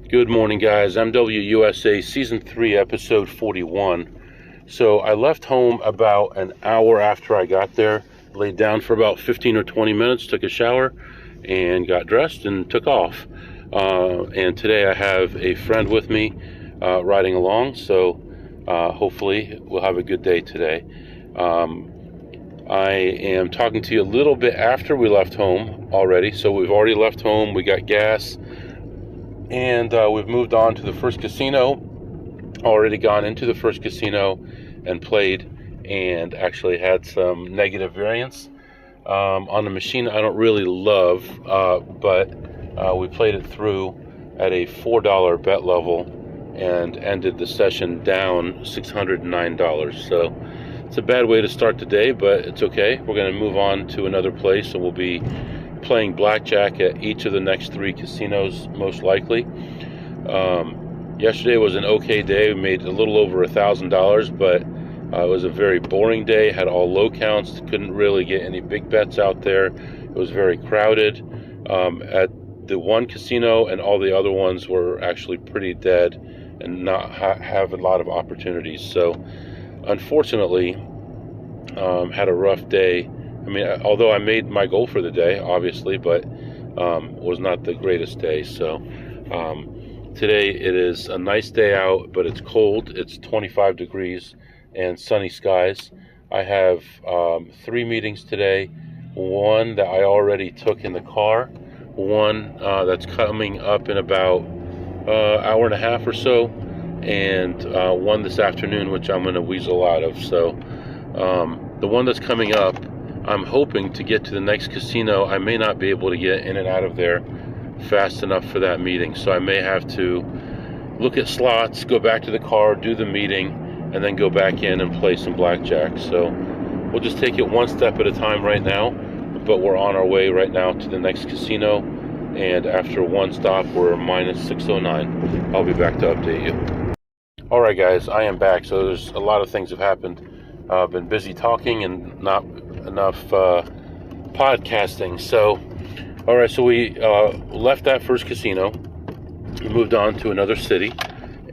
Good morning, guys. MWUSA Season 3, Episode 41. So I left home about an hour after I got there, laid down for about 15 or 20 minutes, took a shower, and got dressed and took off. And today I have a friend with me riding along, so hopefully we'll have a good day today. I am talking to you a little bit after we left home already. So we've already left home, we got gas, and we've moved on to the first casino. Already gone into the first casino and played, and actually had some negative variance on the machine I don't really love, but we played it through at a $4 bet level and ended the session down $609. So it's a bad way to start the day, but it's okay. We're going to move on to another place, and we'll be playing blackjack at each of the next 3 casinos, most likely. Yesterday was an okay day. We made a little over $1,000, but it was a very boring day. Had all low counts. Couldn't really get any big bets out there. It was very crowded at the one casino, and all the other ones were actually pretty dead and not have a lot of opportunities. So unfortunately, had a rough day. I mean, although I made my goal for the day, obviously, but was not the greatest day. So today it is a nice day out, but it's cold. It's 25 degrees and sunny skies. I have 3 meetings today. One that I already took in the car. One that's coming up in about hour and a half or so. And one this afternoon, which I'm going to weasel out of. So the one that's coming up, I'm hoping to get to the next casino. I may not be able to get in and out of there fast enough for that meeting, so I may have to look at slots, go back to the car, do the meeting, and then go back in and play some blackjack. So we'll just take it one step at a time right now, but we're on our way right now to the next casino, and after one stop we're minus 609. I'll be back to update you. Alright guys, I am back. So there's a lot of things have happened. I've been busy talking and not enough podcasting. So alright, so we left that first casino, we moved on to another city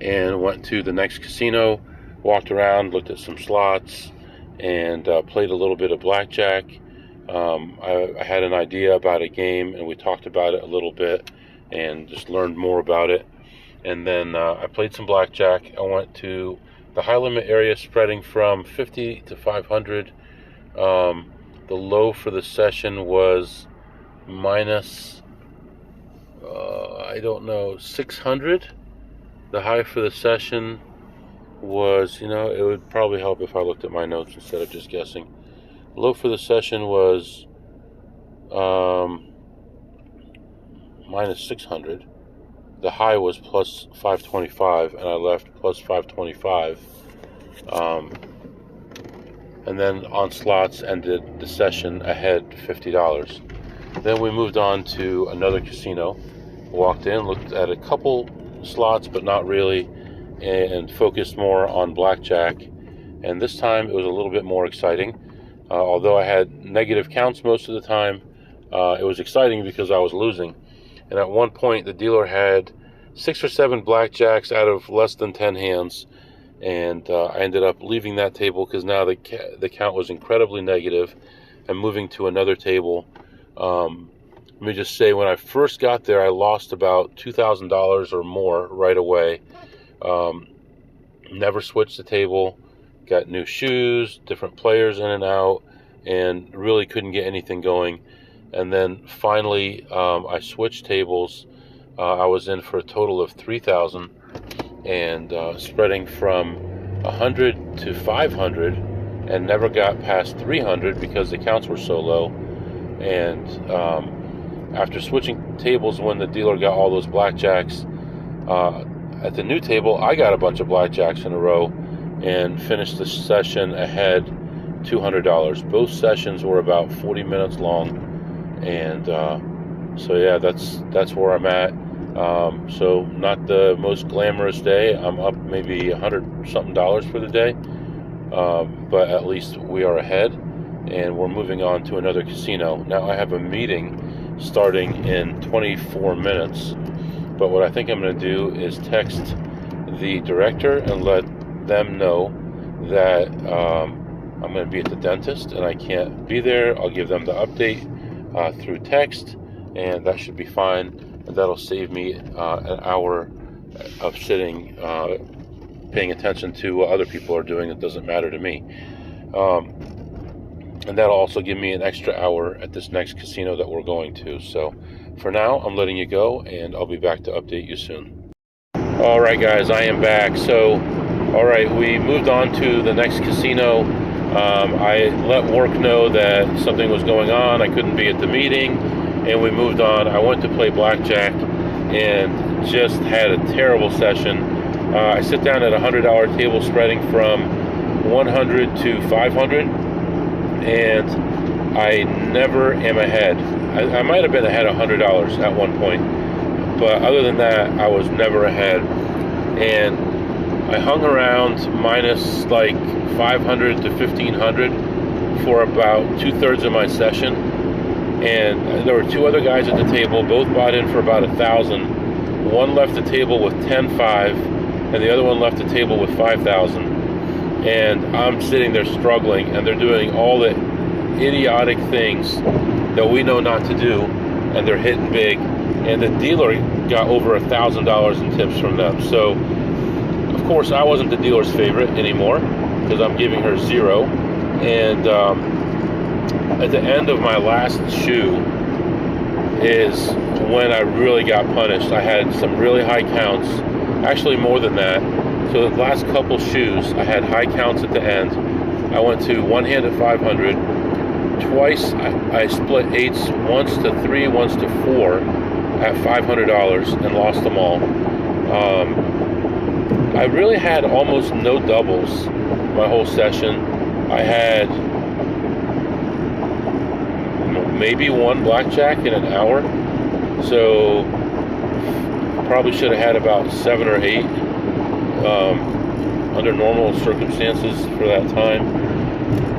and went to the next casino, walked around, looked at some slots, and played a little bit of blackjack. I had an idea about a game, and we talked about it a little bit and just learned more about it. And then I played some blackjack. I went to the high limit area, spreading from 50 to 500. The low for the session was minus, I don't know, 600. The high for the session was, it would probably help if I looked at my notes instead of just guessing. Low for the session was minus 600. The high was plus 525, and I left plus 525. And then on slots ended the session ahead $50. Then we moved on to another casino, walked in, looked at a couple slots, but not really, and focused more on blackjack. And this time it was a little bit more exciting. Although I had negative counts most of the time, it was exciting because I was losing. And at one point the dealer had 6 or 7 blackjacks out of less than 10 hands. And I ended up leaving that table because now the count was incredibly negative, and moving to another table. Let me just say, when I first got there, I lost about $2,000 or more right away. Never switched the table, got new shoes, different players in and out, and really couldn't get anything going. And then finally, I switched tables. I was in for a total of $3,000. And spreading from 100 to 500, and never got past 300 because the counts were so low. And after switching tables, when the dealer got all those blackjacks, at the new table I got a bunch of blackjacks in a row and finished the session ahead $200. Both sessions were about 40 minutes long, and so yeah, that's where I'm at. So not the most glamorous day. I'm up maybe $100 something for the day, but at least we are ahead, and we're moving on to another casino. Now I have a meeting starting in 24 minutes, But what I think I'm going to do is text the director and let them know that I'm going to be at the dentist and I can't be there. I'll give them the update through text, and that should be fine. And that'll save me an hour of sitting, paying attention to what other people are doing. It doesn't matter to me. And that'll also give me an extra hour at this next casino that we're going to. So for now, I'm letting you go, and I'll be back to update you soon. All right, guys, I am back. So, all right, we moved on to the next casino. I let work know that something was going on. I couldn't be at the meeting, and we moved on. I went to play blackjack and just had a terrible session. I sit down at a $100 table spreading from 100 to 500, and I never am ahead. I might have been ahead $100 at one point, but other than that, I was never ahead. And I hung around minus like 500 to 1500 for about 2/3 of my session. And there were two other guys at the table, both bought in for about 1,000. One left the table with 10.5, and the other one left the table with 5,000. And I'm sitting there struggling, and they're doing all the idiotic things that we know not to do, and they're hitting big. And the dealer got over $1,000 in tips from them. So, of course, I wasn't the dealer's favorite anymore because I'm giving her 0. And at the end of my last shoe is when I really got punished. I had some really high counts, actually more than that. So the last couple shoes, I had high counts at the end. I went to one hand at 500. Twice I split 8s, once to 3, once to 4 at $500 and lost them all. I really had almost no doubles my whole session. I had maybe one blackjack in an hour, so probably should have had about 7 or 8 under normal circumstances for that time.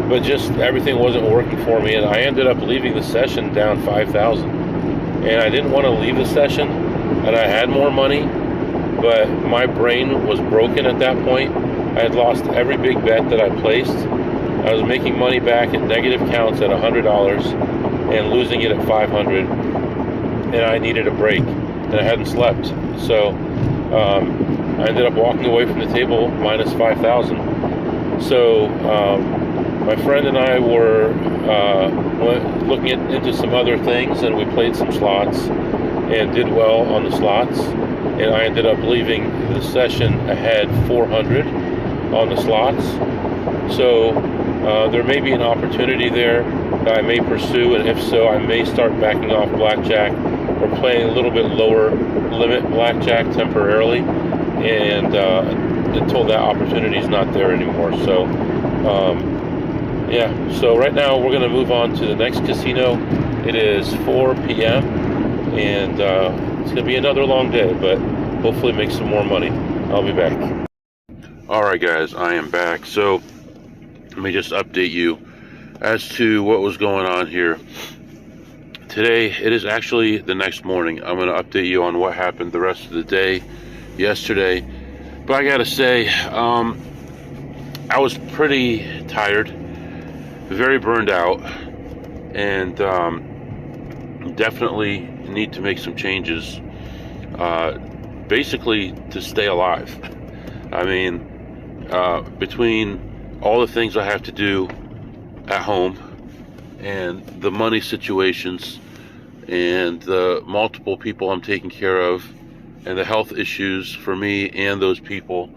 But just everything wasn't working for me, and I ended up leaving the session down 5,000. And I didn't want to leave the session, and I had more money, but my brain was broken at that point. I had lost every big bet that I placed. I was making money back at negative counts at $100 and losing it at 500, and I needed a break, and I hadn't slept. So I ended up walking away from the table minus 5,000. So my friend and I were looking into some other things, and we played some slots and did well on the slots, and I ended up leaving the session ahead 400 on the slots. So there may be an opportunity there that I may pursue, and if so, I may start backing off blackjack or playing a little bit lower limit blackjack temporarily, and until that opportunity is not there anymore. So yeah, so right now we're going to move on to the next casino. It is 4 p.m. and it's going to be another long day, but hopefully make some more money. I'll be back. Alright guys, I am back. So let me just update you as to what was going on here. Today, it is actually the next morning. I'm going to update you on what happened the rest of the day yesterday. But I gotta say, I was pretty tired, very burned out, and definitely need to make some changes, basically to stay alive. I mean, between all the things I have to do at home and the money situations and the multiple people I'm taking care of and the health issues for me and those people,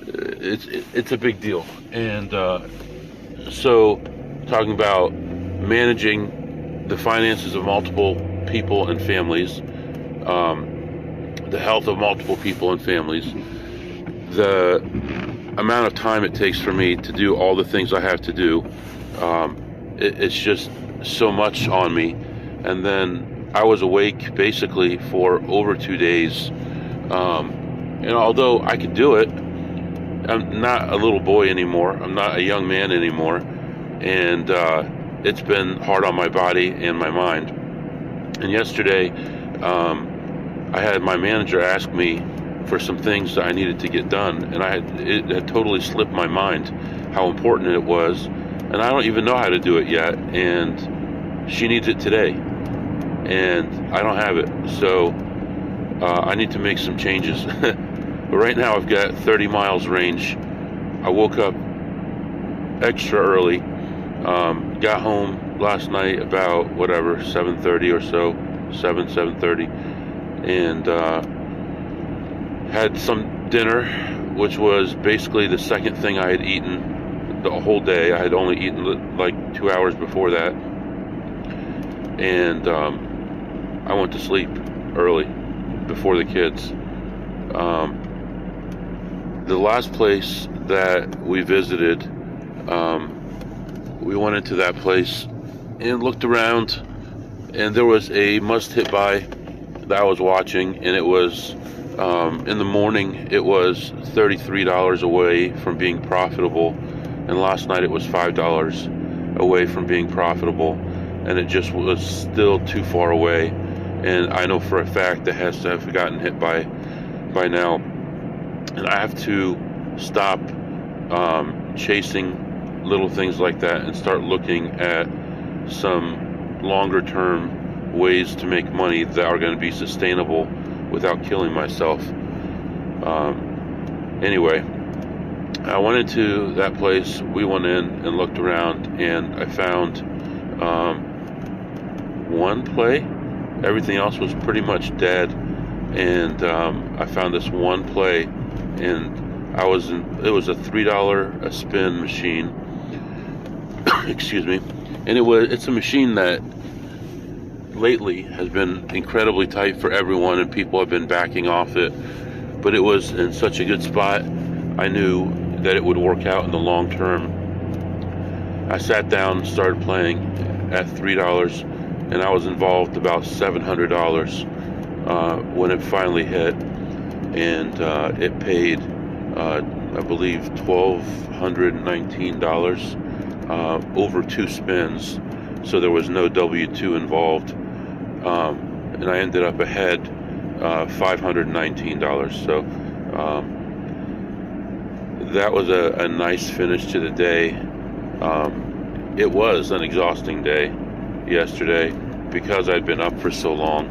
it's a big deal. And so talking about managing the finances of multiple people and families, the health of multiple people and families, the amount of time it takes for me to do all the things I have to do, it's just so much on me. And then I was awake basically for over 2 days, and although I could do it, I'm not a little boy anymore, I'm not a young man anymore, and it's been hard on my body and my mind. And yesterday I had my manager ask me for some things that I needed to get done, and it had totally slipped my mind how important it was, and I don't even know how to do it yet, and she needs it today, and I don't have it, so I need to make some changes. But right now I've got 30 miles range. I woke up extra early, got home last night about 7:30 or so, 7:30, and had some dinner, which was basically the second thing I had eaten the whole day. I had only eaten like 2 hours before that, and I went to sleep early before the kids. The last place that we visited, we went into that place and looked around, and there was a must-hit buy that I was watching, and it was in the morning it was $33 away from being profitable, and last night it was $5 away from being profitable, and it just was still too far away, and I know for a fact that has to have gotten hit by now, and I have to stop chasing little things like that and start looking at some longer term ways to make money that are going to be sustainable without killing myself. Anyway, I went into that place. We went in and looked around, and I found one play. Everything else was pretty much dead, and I found this one play, and it was a $3 a spin machine. Excuse me. And it's a machine that lately has been incredibly tight for everyone, and people have been backing off it, but it was in such a good spot. I knew that it would work out in the long term. I sat down, started playing at $3, and I was involved about $700 when it finally hit, and it paid I believe $1,219 over 2 spins, so there was no W2 involved, and I ended up ahead $519. So that was a nice finish to the day. It was an exhausting day yesterday because I'd been up for so long,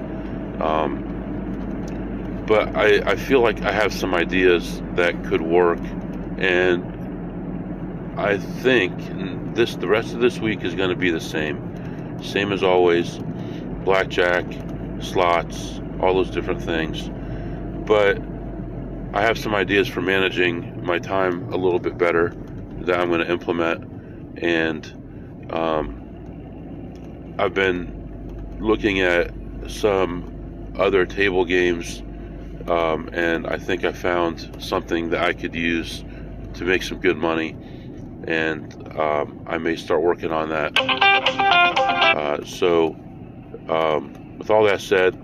but I feel like I have some ideas that could work, and I think the rest of this week is going to be the same as always. Blackjack, slots, all those different things, but I have some ideas for managing my time a little bit better that I'm going to implement, and I've been looking at some other table games, and I think I found something that I could use to make some good money, and I may start working on that. So with all that said,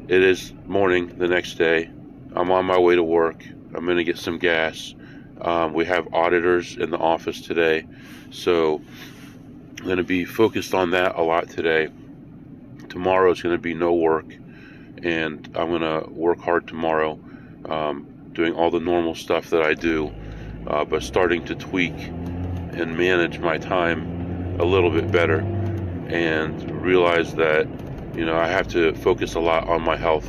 it is morning the next day. I'm on my way to work. I'm going to get some gas. We have auditors in the office today, so I'm going to be focused on that a lot today. Tomorrow is going to be no work, and I'm going to work hard tomorrow, doing all the normal stuff that I do, but starting to tweak and manage my time a little bit better, and realize that I have to focus a lot on my health.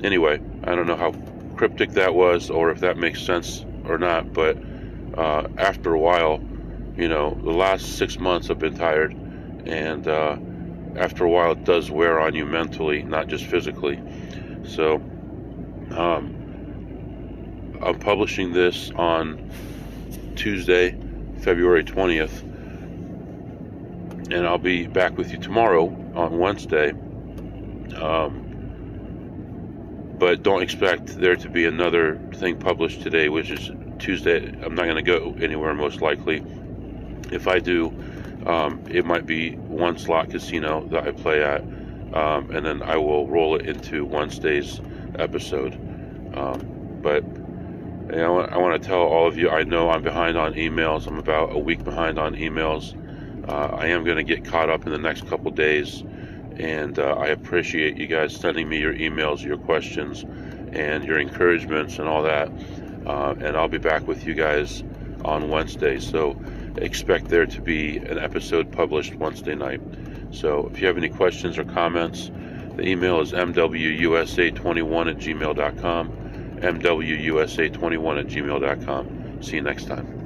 Anyway, I don't know how cryptic that was, or if that makes sense or not, but after a while, the last 6 months I've been tired, and after a while it does wear on you mentally, not just physically. So I'm publishing this on Tuesday, February 20th, and I'll be back with you tomorrow on Wednesday. But don't expect there to be another thing published today, which is Tuesday. I'm not going to go anywhere, most likely. If I do, it might be one slot casino that I play at, and then I will roll it into Wednesday's episode. But I want to tell all of you, I know I'm behind on emails. I'm about a week behind on emails. I am going to get caught up in the next couple days, and I appreciate you guys sending me your emails, your questions, and your encouragements and all that. And I'll be back with you guys on Wednesday, so expect there to be an episode published Wednesday night. So if you have any questions or comments, the email is mwusa21@gmail.com, mwusa21@gmail.com. See you next time.